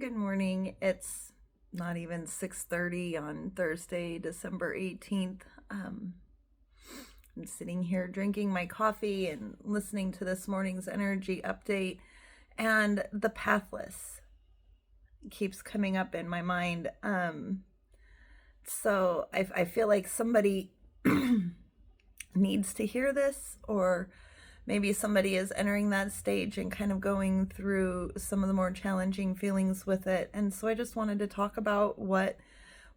Good morning. It's not even 6:30 on Thursday, December 18th. I'm sitting here drinking my coffee and listening to this morning's energy update, and the pathless keeps coming up in my mind. So I feel like somebody needs to hear this, or maybe somebody is entering that stage and kind of going through some of the more challenging feelings with it. And so I just wanted to talk about what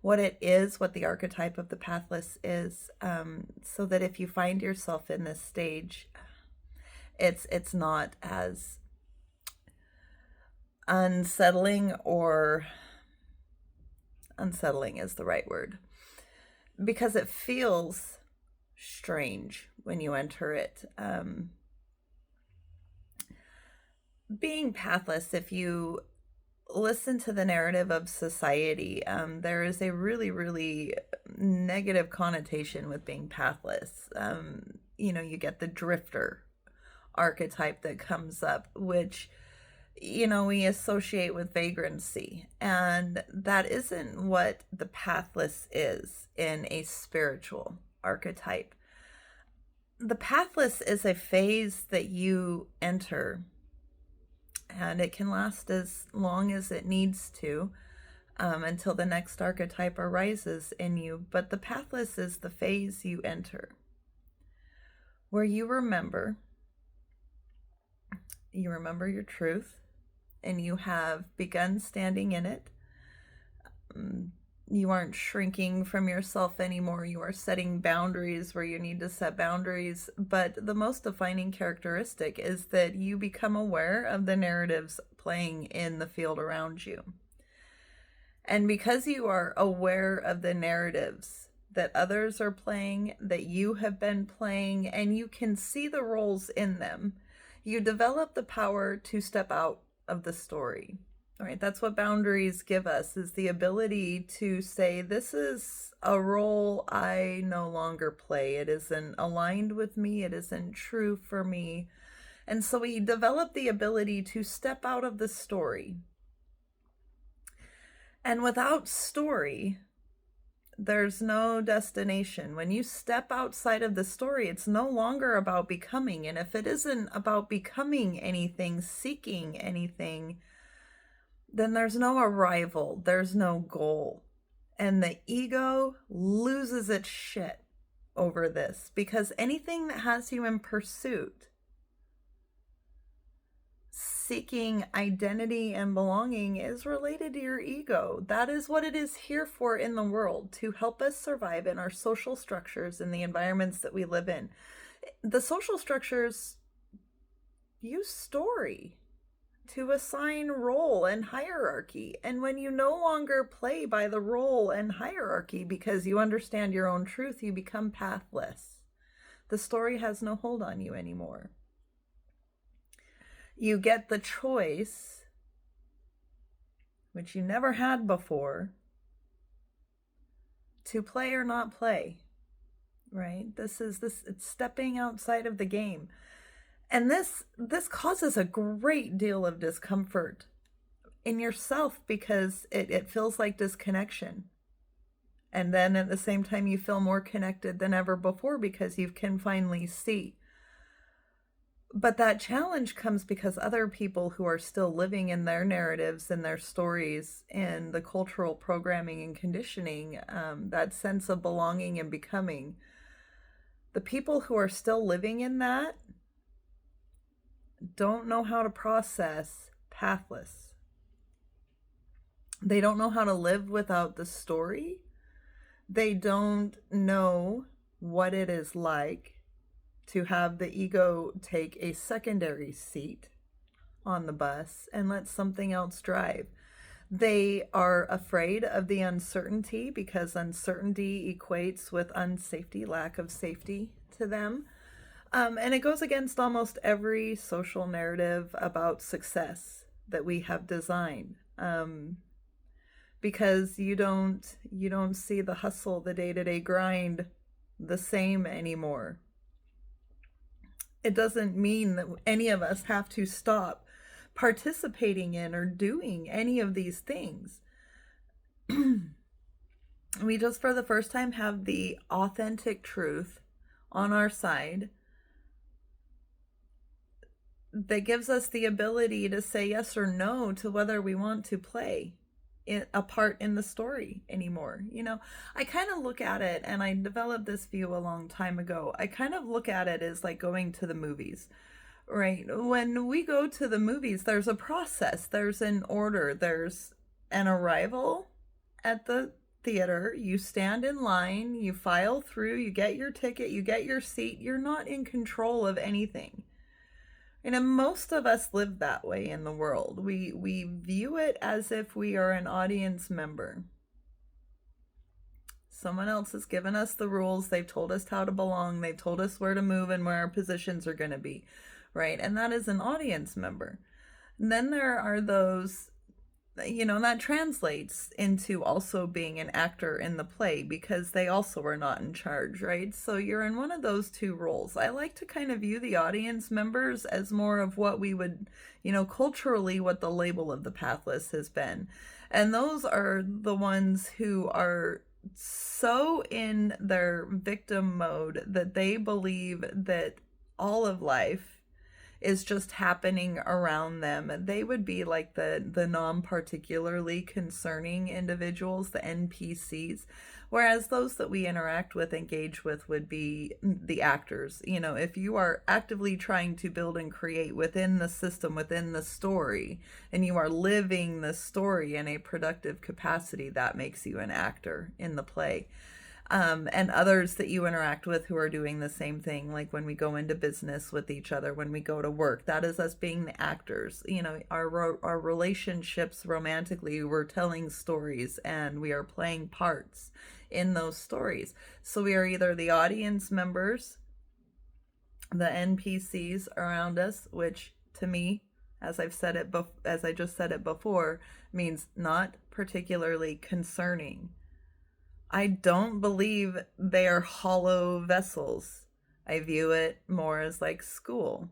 it is, what the archetype of the pathless is, so that if you find yourself in this stage, it's not as unsettling, or unsettling is the right word, because it feels strange when you enter it. Being pathless, if you listen to the narrative of society, there is a really, really negative connotation with being pathless. You get the drifter archetype that comes up, which, we associate with vagrancy. And that isn't what the pathless is in a spiritual archetype. The pathless is a phase that you enter, and it can last as long as it needs to, until the next archetype arises in you. But the pathless is the phase you enter where you remember your truth, and you have begun standing in it. You aren't shrinking from yourself anymore. You are setting boundaries where you need to set boundaries. But the most defining characteristic is that you become aware of the narratives playing in the field around you. And because you are aware of the narratives that others are playing, that you have been playing, and you can see the roles in them, you develop the power to step out of the story. All right, that's what boundaries give us, is the ability to say, this is a role I no longer play. It isn't aligned with me. It isn't true for me. And so we develop the ability to step out of the story. And without story, there's no destination. When you step outside of the story, it's no longer about becoming. And if it isn't about becoming anything, seeking anything, then there's no arrival, there's no goal. And the ego loses its shit over this, because anything that has you in pursuit, seeking identity and belonging, is related to your ego. That is what it is here for in the world, to help us survive in our social structures, in the environments that we live in. The social structures use story to assign role and hierarchy. And when you no longer play by the role and hierarchy because you understand your own truth, you become pathless. The story has no hold on you anymore. You get the choice, which you never had before, to play or not play, right? It's stepping outside of the game. And this causes a great deal of discomfort in yourself, because it feels like disconnection. And then at the same time, you feel more connected than ever before because you can finally see. But that challenge comes because other people who are still living in their narratives and their stories and the cultural programming and conditioning, that sense of belonging and becoming, the people who are still living in that don't know how to process pathless. They don't know how to live without the story. They don't know what it is like to have the ego take a secondary seat on the bus and let something else drive. They are afraid of the uncertainty, because uncertainty equates with unsafety, lack of safety to them. And it goes against almost every social narrative about success that we have designed, because you don't see the hustle, the day-to-day grind, the same anymore. It doesn't mean that any of us have to stop participating in or doing any of these things. We just, for the first time, have the authentic truth on our side that gives us the ability to say yes or no to whether we want to play a part in the story anymore. I kind of look at it, and I developed this view a long time ago. I kind of look at it as like going to the movies, right? When we go to the movies, there's a process, there's an order, there's an arrival at the theater. You stand in line, you file through, you get your ticket, you get your seat. You're not in control of anything. And most of us live that way in the world. We view it as if we are an audience member. Someone else has given us the rules. They've told us how to belong. They've told us where to move and where our positions are going to be, right? And that is an audience member. And then there are those, that translates into also being an actor in the play, because they also are not in charge, right? So you're in one of those two roles. I like to kind of view the audience members as more of what we would, culturally, what the label of the pathless has been. And those are the ones who are so in their victim mode that they believe that all of life is just happening around them. They would be like the non-particularly concerning individuals, the NPCs, whereas those that we interact with, engage with, would be the actors. If you are actively trying to build and create within the system, within the story, and you are living the story in a productive capacity, that makes you an actor in the play. And others that you interact with who are doing the same thing, like when we go into business with each other, when we go to work, that is us being the actors. Our relationships romantically, we're telling stories and we are playing parts in those stories. So we are either the audience members, the NPCs around us, which to me, as I just said it before, means not particularly concerning. I don't believe they are hollow vessels. I view it more as like school.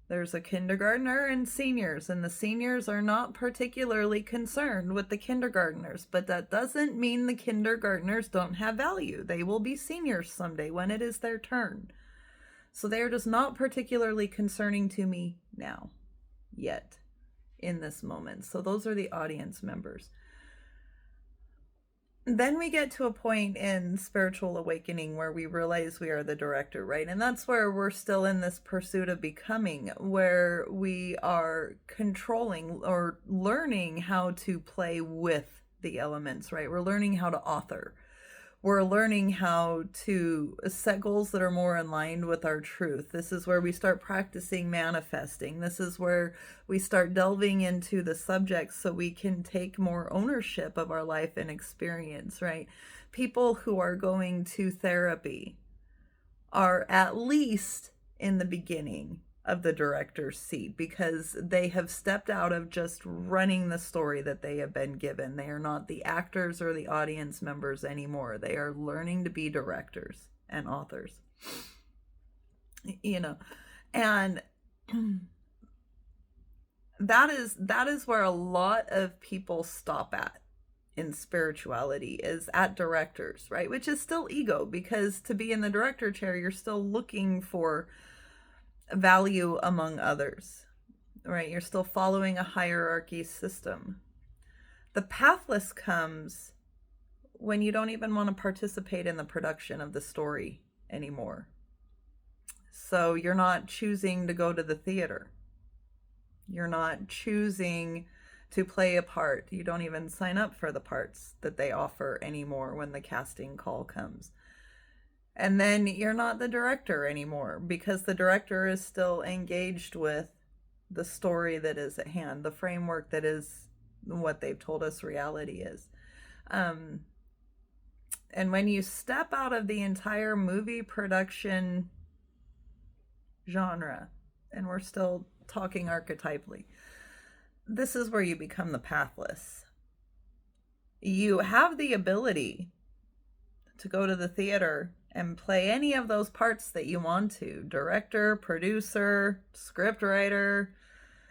There's a kindergartner and seniors, and the seniors are not particularly concerned with the kindergartners, but that doesn't mean the kindergartners don't have value. They will be seniors someday when it is their turn. So they are just not particularly concerning to me now, yet, in this moment. So those are the audience members. Then we get to a point in spiritual awakening where we realize we are the director, right? And that's where we're still in this pursuit of becoming, where we are controlling or learning how to play with the elements, right? We're learning how to author. We're learning how to set goals that are more aligned with our truth. This is where we start practicing manifesting. This is where we start delving into the subjects so we can take more ownership of our life and experience, right? People who are going to therapy are at least in the beginning of the director's seat, because they have stepped out of just running the story that they have been given. They are not the actors or the audience members anymore. They are learning to be directors and authors. And that is where a lot of people stop at in spirituality, is at directors, right? Which is still ego, because to be in the director chair, you're still looking for value among others, right? You're still following a hierarchy system. The pathless comes when you don't even want to participate in the production of the story anymore. So you're not choosing to go to the theater. You're not choosing to play a part. You don't even sign up for the parts that they offer anymore when the casting call comes. And then you're not the director anymore, because the director is still engaged with the story that is at hand, the framework that is what they've told us reality is. And when you step out of the entire movie production genre, and we're still talking archetypally, this is where you become the pathless. You have the ability to go to the theater and play any of those parts that you want to: director, producer, script writer,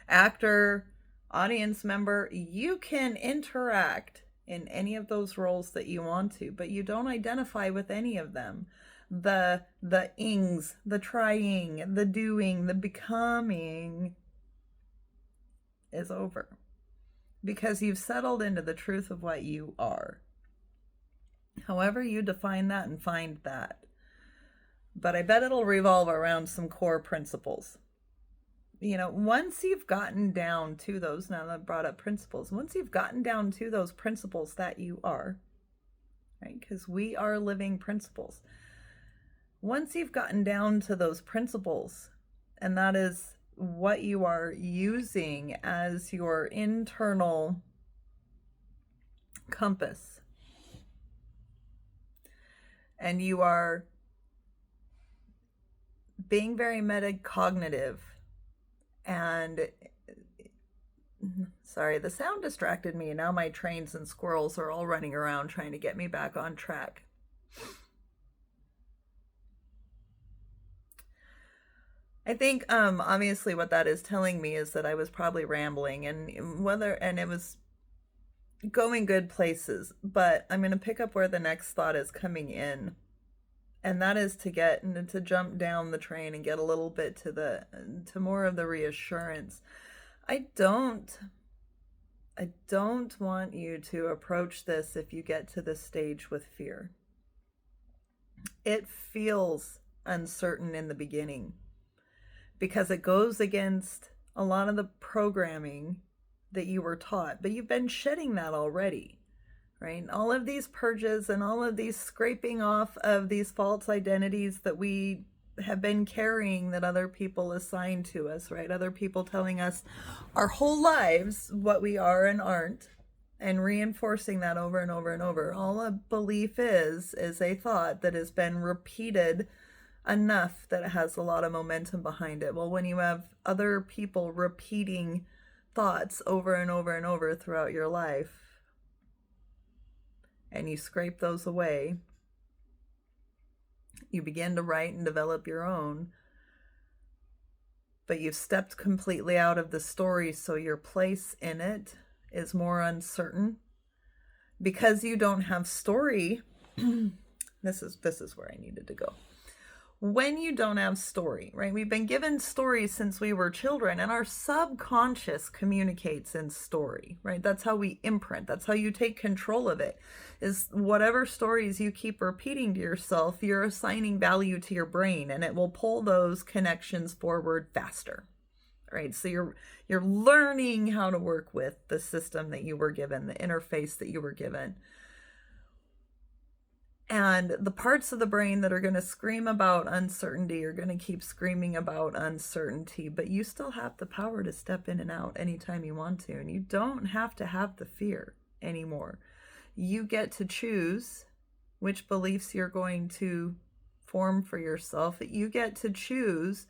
actor, audience member. You can interact in any of those roles that you want to, but you don't identify with any of them. The ings, the trying, the doing, the becoming is over, because you've settled into the truth of what you are. However you define that and find that. But I bet it'll revolve around some core principles. Once you've gotten down to those, now that I've brought up principles, once you've gotten down to those principles that you are, right? Because we are living principles. Once you've gotten down to those principles, and that is what you are using as your internal compass, and you are being very metacognitive, and sorry, the sound distracted me. Now my trains and squirrels are all running around trying to get me back on track. I think obviously what that is telling me is that I was probably rambling, and it was going good places, but I'm going to pick up where the next thought is coming in. And that is to jump down the train and get a little bit to more of the reassurance. I don't want you to approach this if you get to this stage with fear. It feels uncertain in the beginning because it goes against a lot of the programming that you were taught, but you've been shedding that already. Right? All of these purges and all of these scraping off of these false identities that we have been carrying, that other people assign to us, right? Other people telling us our whole lives what we are and aren't, and reinforcing that over and over and over. All a belief is a thought that has been repeated enough that it has a lot of momentum behind it. Well, when you have other people repeating thoughts over and over and over throughout your life, and you scrape those away, you begin to write and develop your own, but you've stepped completely out of the story, so your place in it is more uncertain. Because you don't have story, this is where I needed to go. When you don't have story, right? We've been given stories since we were children, and our subconscious communicates in story, right? That's how we imprint. That's how you take control of it, is whatever stories you keep repeating to yourself, you're assigning value to your brain, and it will pull those connections forward faster, right? So you're learning how to work with the system that you were given, the interface that you were given. And the parts of the brain that are going to scream about uncertainty are going to keep screaming about uncertainty, but you still have the power to step in and out anytime you want to. And you don't have to have the fear anymore. You get to choose which beliefs you're going to form for yourself. You get to choose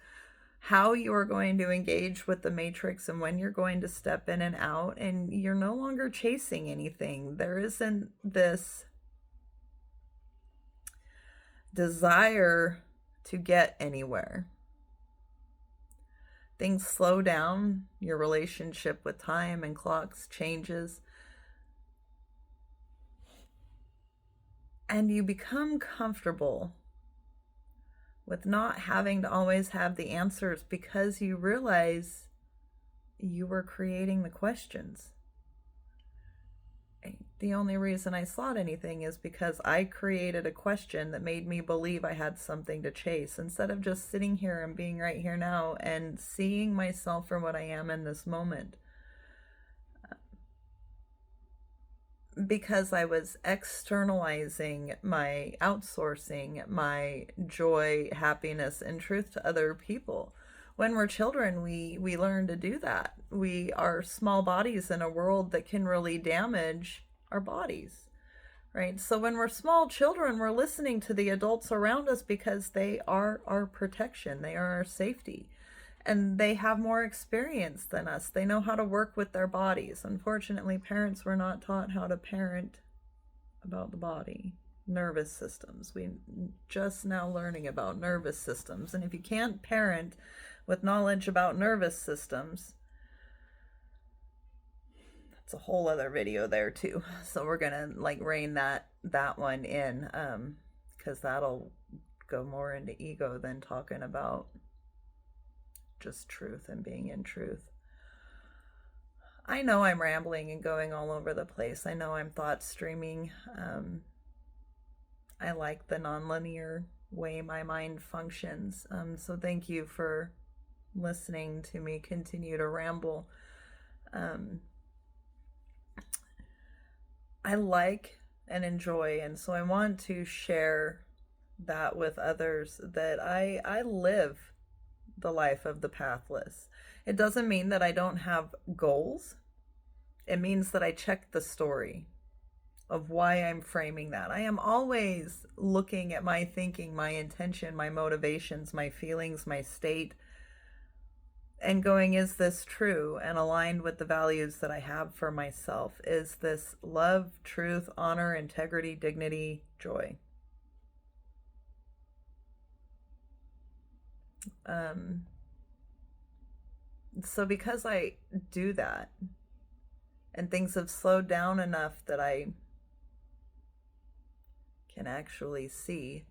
how you are going to engage with the matrix and when you're going to step in and out. And you're no longer chasing anything. There isn't this desire to get anywhere. Things slow down. Your relationship with time and clocks changes. And you become comfortable with not having to always have the answers, because you realize you were creating the questions. The only reason I sought anything is because I created a question that made me believe I had something to chase, instead of just sitting here and being right here now and seeing myself for what I am in this moment. Because I was externalizing outsourcing my joy, happiness, and truth to other people. When we're children, we learn to do that. We are small bodies in a world that can really damage our bodies, right? So when we're small children, we're listening to the adults around us because they are our protection. They are our safety. And they have more experience than us. They know how to work with their bodies. Unfortunately, parents were not taught how to parent about the body. Nervous systems. We just now learning about nervous systems. And if you can't parent with knowledge about nervous systems, it's a whole other video there too. So we're gonna like rein that one in, because that'll go more into ego than talking about just truth and being in truth. I know I'm rambling and going all over the place. I know I'm thought streaming. I like the nonlinear way my mind functions. So thank you for listening to me continue to ramble. I like and enjoy, and so I want to share that with others, that I live the life of the pathless. It doesn't mean that I don't have goals. It means that I check the story of why I'm framing that. I am always looking at my thinking, my intention, my motivations, my feelings, my state, and going, is this true and aligned with the values that I have for myself? Is this love, truth, honor, integrity, dignity, joy? So because I do that, and things have slowed down enough that I can actually see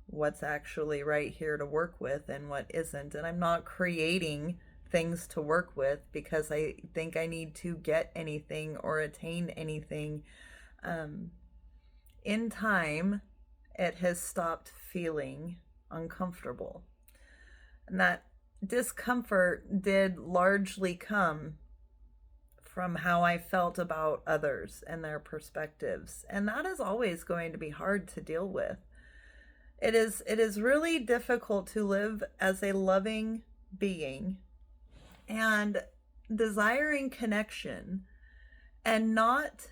what's actually right here to work with and what isn't, and I'm not creating things to work with because I think I need to get anything or attain anything. In time, it has stopped feeling uncomfortable, and that discomfort did largely come from how I felt about others and their perspectives, and that is always going to be hard to deal with. It is really difficult to live as a loving being and desiring connection and not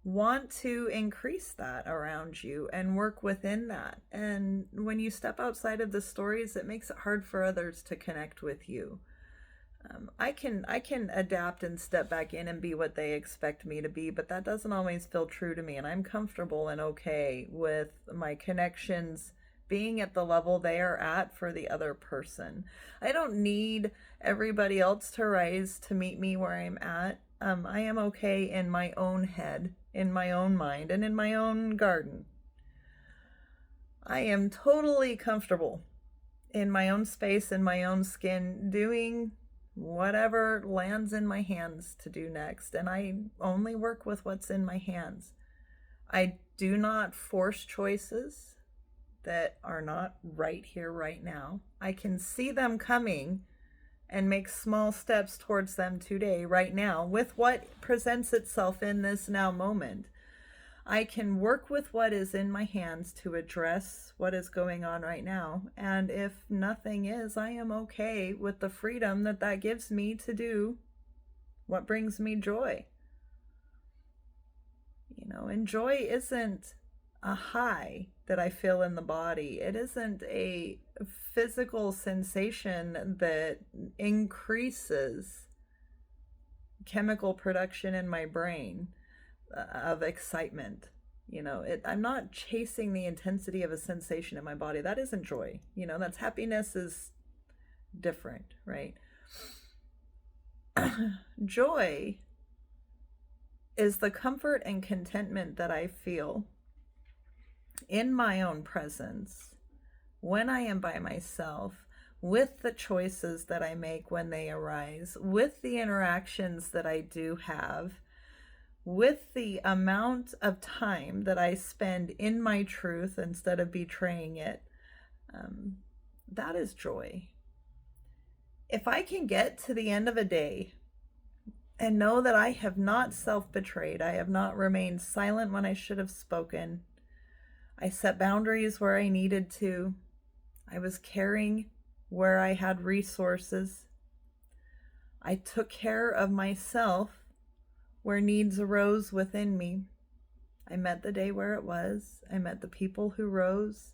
want to increase that around you and work within that. And when you step outside of the stories, it makes it hard for others to connect with you. I can adapt and step back in and be what they expect me to be, but that doesn't always feel true to me, and I'm comfortable and okay with my connections being at the level they are at for the other person. I don't need everybody else to rise to meet me where I'm at. I am okay in my own head, in my own mind, and in my own garden. I am totally comfortable in my own space, in my own skin, doing whatever lands in my hands to do next. And I only work with what's in my hands. I do not force choices that are not right here, right now. I can see them coming and make small steps towards them today, right now, with what presents itself in this now moment. I can work with what is in my hands to address what is going on right now. And if nothing is, I am okay with the freedom that that gives me to do what brings me joy. And joy isn't a high that I feel in the body. It isn't a physical sensation that increases chemical production in my brain of excitement. I'm not chasing the intensity of a sensation in my body. That isn't joy. That's happiness is different, right? Joy is the comfort and contentment that I feel in my own presence when I am by myself, with the choices that I make when they arise, with the interactions that I do have, with the amount of time that I spend in my truth instead of betraying it. That is joy. If I can get to the end of a day and know that I have not self-betrayed, I have not remained silent when I should have spoken, I set boundaries where I needed to, I was caring where I had resources, I took care of myself where needs arose within me. I met the day where it was. I met the people who rose.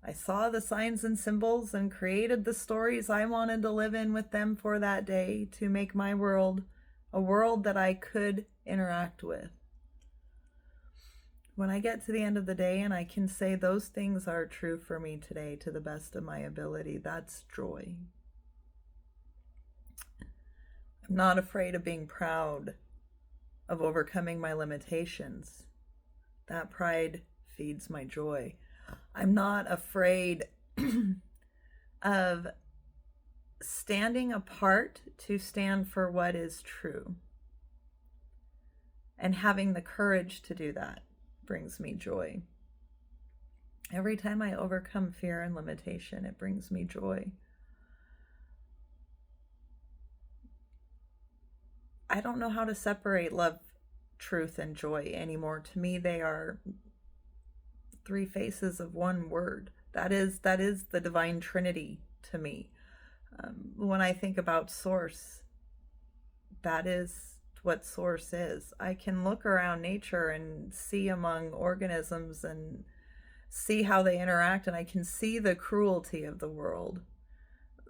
I saw the signs and symbols and created the stories I wanted to live in with them for that day to make my world a world that I could interact with. When I get to the end of the day and I can say those things are true for me today to the best of my ability, that's joy. I'm not afraid of being proud of overcoming my limitations. That pride feeds my joy. I'm not afraid of standing apart to stand for what is true. And having the courage to do that brings me joy. Every time I overcome fear and limitation, it brings me joy. I don't know how to separate love, truth, and joy anymore. To me, they are three faces of one word. That is the divine trinity to me. When I think about source, that is what source is. I can look around nature and see among organisms and see how they interact, and I can see the cruelty of the world,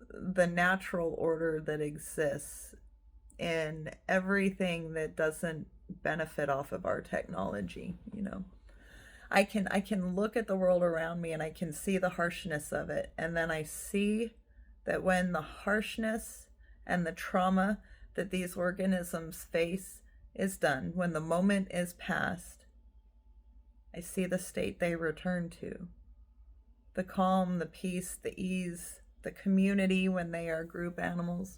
the natural order that exists in everything that doesn't benefit off of our technology. I can look at the world around me and I can see the harshness of it, and then I see that when the harshness and the trauma that these organisms face is done, when the moment is past, I see the state they return to. The calm, the peace, the ease, the community when they are group animals.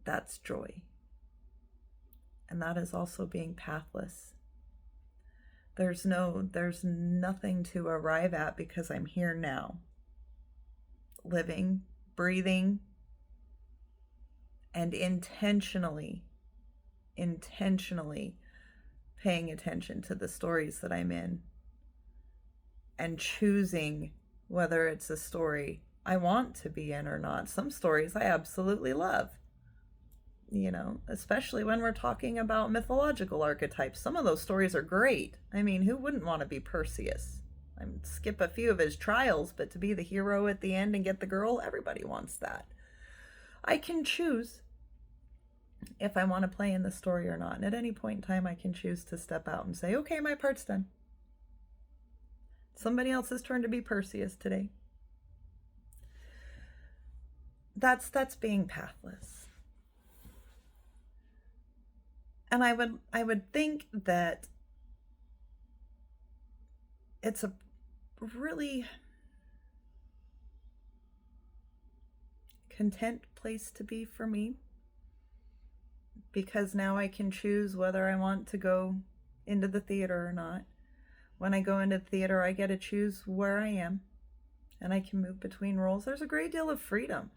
That's joy. And that is also being pathless. There's nothing to arrive at because I'm here now. Living, breathing, and intentionally paying attention to the stories that I'm in and choosing whether it's a story I want to be in or not. Some stories I absolutely love, especially when we're talking about mythological archetypes. Some of those stories are great. I mean, who wouldn't want to be Perseus? I skip a few of his trials, but to be the hero at the end and get the girl, everybody wants that. I can choose if I want to play in the story or not. And at any point in time, I can choose to step out and say, okay, my part's done. Somebody else's turn to be Perseus today. That's being pathless. And I would think that it's a really content place to be for me, because now I can choose whether I want to go into the theater or not. When I go into the theater, I get to choose where I am, and I can move between roles. There's a great deal of freedom,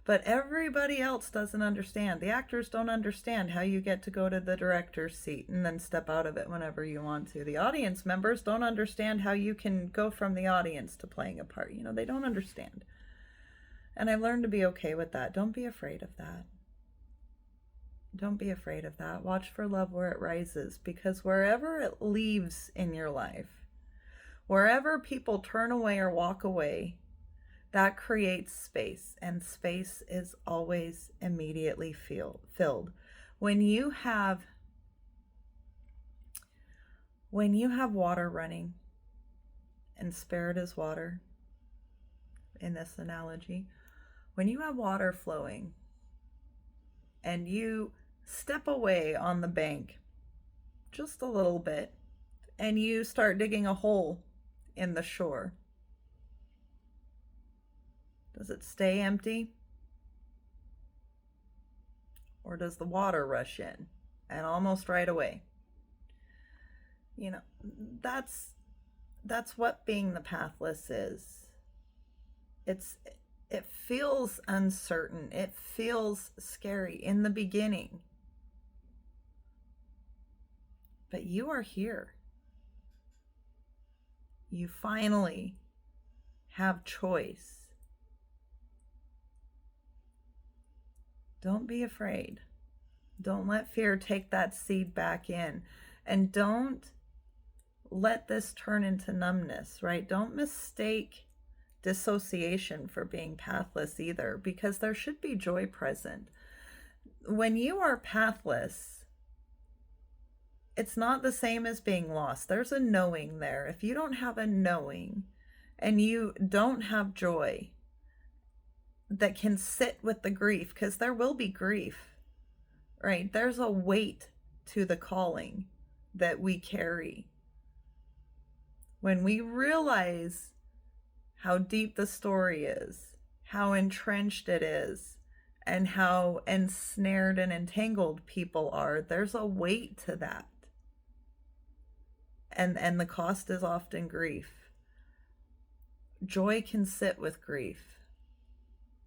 but everybody else doesn't understand. The actors don't understand how you get to go to the director's seat and then step out of it whenever you want to. The audience members don't understand how you can go from the audience to playing a part. They don't understand. And I learned to be okay with that. Don't be afraid of that. Don't be afraid of that. Watch for love where it rises, because wherever it leaves in your life, wherever people turn away or walk away, that creates space, and space is always immediately filled. When you have water running, and spirit is water in this analogy, when you have water flowing and you step away on the bank just a little bit and you start digging a hole in the shore, does it stay empty? Or does the water rush in and almost right away? That's what being the pathless is. It feels uncertain. It feels scary in the beginning. But you are here. You finally have choice. Don't be afraid. Don't let fear take that seed back in. And don't let this turn into numbness, right? Don't mistake dissociation for being pathless either, because there should be joy present. When you are pathless, it's not the same as being lost. There's a knowing there. If you don't have a knowing and you don't have joy, that can sit with the grief, because there will be grief, right? There's a weight to the calling that we carry. When we realize how deep the story is, how entrenched it is, and how ensnared and entangled people are, there's a weight to that. And the cost is often grief. Joy can sit with grief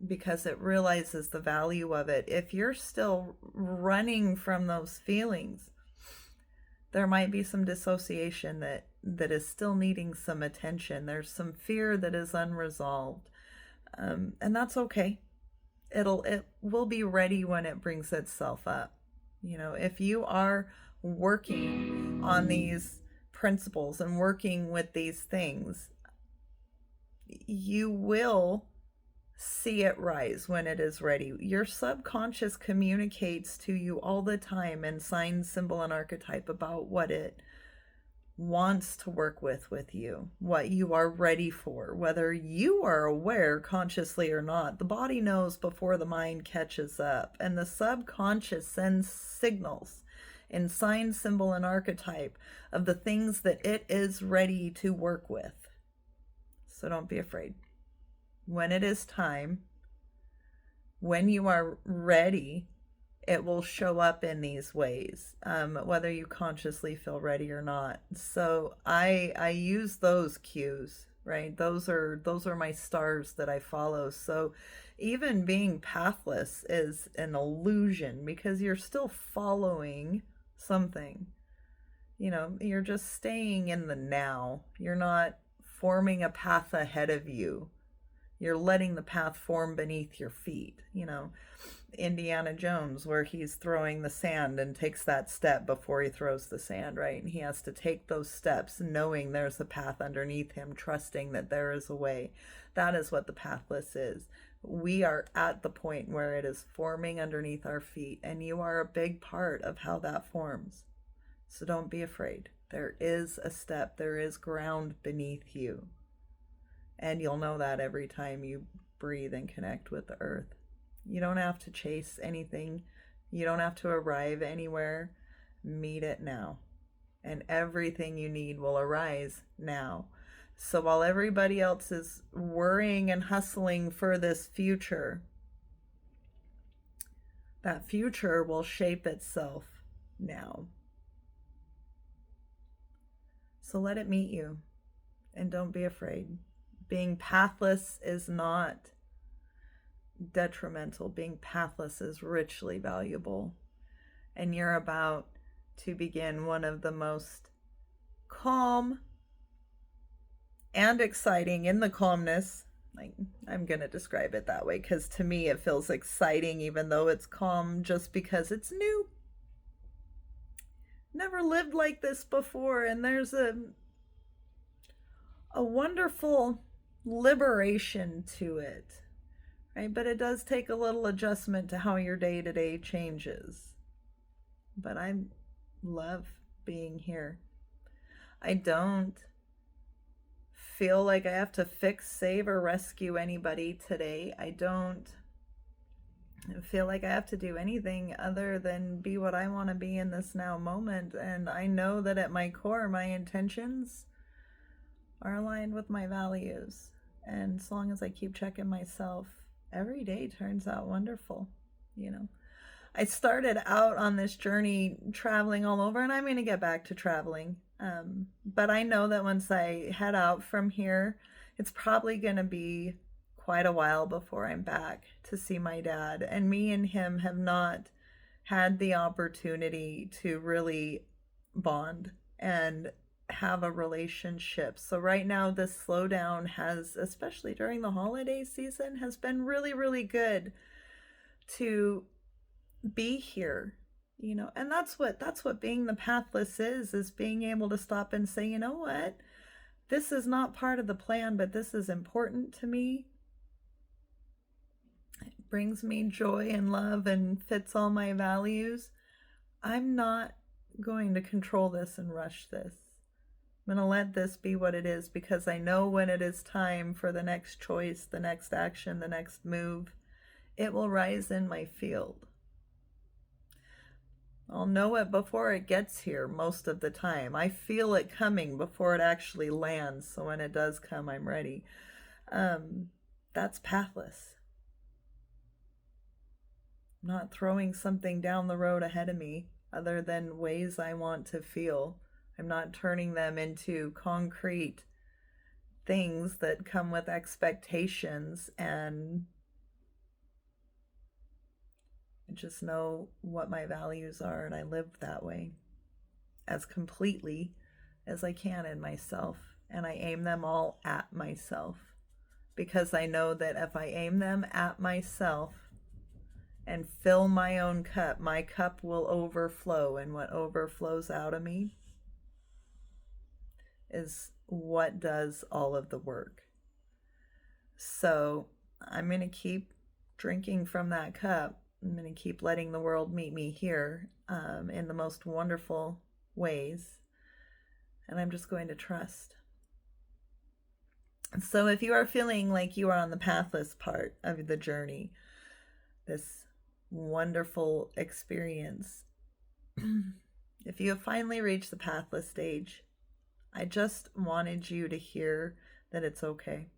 because it realizes the value of it. If you're still running from those feelings, there might be some dissociation that is still needing some attention. There's some fear that is unresolved, and that's okay. It will be ready when it brings itself up. If you are working on these principles and working with these things, you will see it rise when it is ready. Your subconscious communicates to you all the time in sign, symbol, and archetype about what it wants to work with you, what you are ready for, whether you are aware consciously or not. The body knows before the mind catches up, and the subconscious sends signals in sign, symbol, and archetype of the things that it is ready to work with. So don't be afraid. When it is time, when you are ready, it will show up in these ways, whether you consciously feel ready or not. So I use those cues, right? Those are my stars that I follow. So even being pathless is an illusion because you're still following something. You're just staying in the now. You're not forming a path ahead of you. You're letting the path form beneath your feet. Indiana Jones, where he's throwing the sand and takes that step before he throws the sand, right? And he has to take those steps knowing there's a path underneath him, trusting that there is a way. That is what the pathless is. We are at the point where it is forming underneath our feet, and you are a big part of how that forms. So don't be afraid. There is a step, there is ground beneath you. And you'll know that every time you breathe and connect with the earth. You don't have to chase anything. You don't have to arrive anywhere. Meet it now. And everything you need will arise now. So while everybody else is worrying and hustling for this future, that future will shape itself now. So let it meet you. And don't be afraid. Being pathless is not detrimental. Being pathless is richly valuable. And you're about to begin one of the most calm and exciting, in the calmness, I'm going to describe it that way because to me it feels exciting even though it's calm, just because it's new. Never lived like this before, and there's a wonderful liberation to it, right? But it does take a little adjustment to how your day-to-day changes. But I love being here. I don't feel like I have to fix, save, or rescue anybody today. I don't feel like I have to do anything other than be what I want to be in this now moment. And I know that at my core, my intentions are aligned with my values. And as long as I keep checking myself, every day turns out wonderful. I started out on this journey traveling all over, and I'm going to get back to traveling. But I know that once I head out from here, it's probably going to be quite a while before I'm back to see my dad. And me and him have not had the opportunity to really bond and have a relationship. So right now, this slowdown has, especially during the holiday season, has been really, really good to be here, and that's what being the pathless is being able to stop and say, you know what, this is not part of the plan, but this is important to me. It brings me joy and love and fits all my values. I'm not going to control this and rush this. I'm going to let this be what it is because I know when it is time for the next choice, the next action, the next move, it will rise in my field. I'll know it before it gets here most of the time. I feel it coming before it actually lands, so when it does come, I'm ready. That's pathless. I'm not throwing something down the road ahead of me other than ways I want to feel. I'm not turning them into concrete things that come with expectations, and I just know what my values are, and I live that way as completely as I can in myself, and I aim them all at myself because I know that if I aim them at myself and fill my own cup, my cup will overflow, and what overflows out of me is what does all of the work. So I'm going to keep drinking from that cup. I'm going to keep letting the world meet me here in the most wonderful ways. And I'm just going to trust. So if you are feeling like you are on the pathless part of the journey, this wonderful experience, if you have finally reached the pathless stage, I just wanted you to hear that it's okay.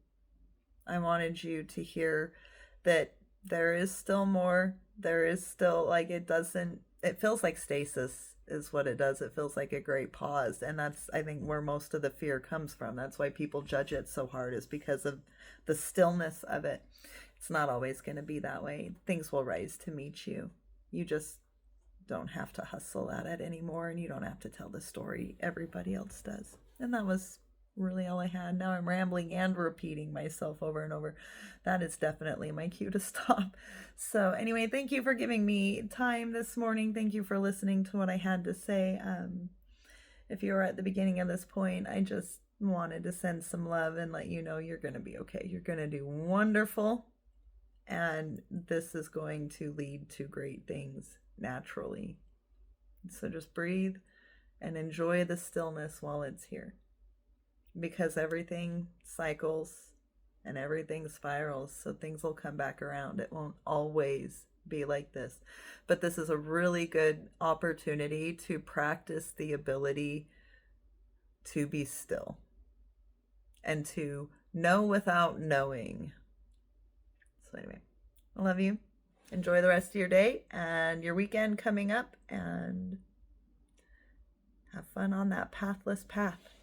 I wanted you to hear that there is still more. There is still, like, it feels like stasis is what it does. It feels like a great pause. And that's, I think, where most of the fear comes from. That's why people judge it so hard, is because of the stillness of it. It's not always going to be that way. Things will rise to meet you. You just don't have to hustle at it anymore, and you don't have to tell the story everybody else does. And that was really all I had. Now I'm rambling and repeating myself over and over. That is definitely my cue to stop. So anyway, thank you for giving me time this morning. Thank you for listening to what I had to say. If you were at the beginning of this point, I just wanted to send some love and let you know you're going to be okay. You're going to do wonderful. And this is going to lead to great things naturally. So just breathe and enjoy the stillness while it's here. Because everything cycles and everything spirals, so things will come back around. It won't always be like this. But this is a really good opportunity to practice the ability to be still and to know without knowing. So anyway, I love you. Enjoy the rest of your day and your weekend coming up, and have fun on that pathless path.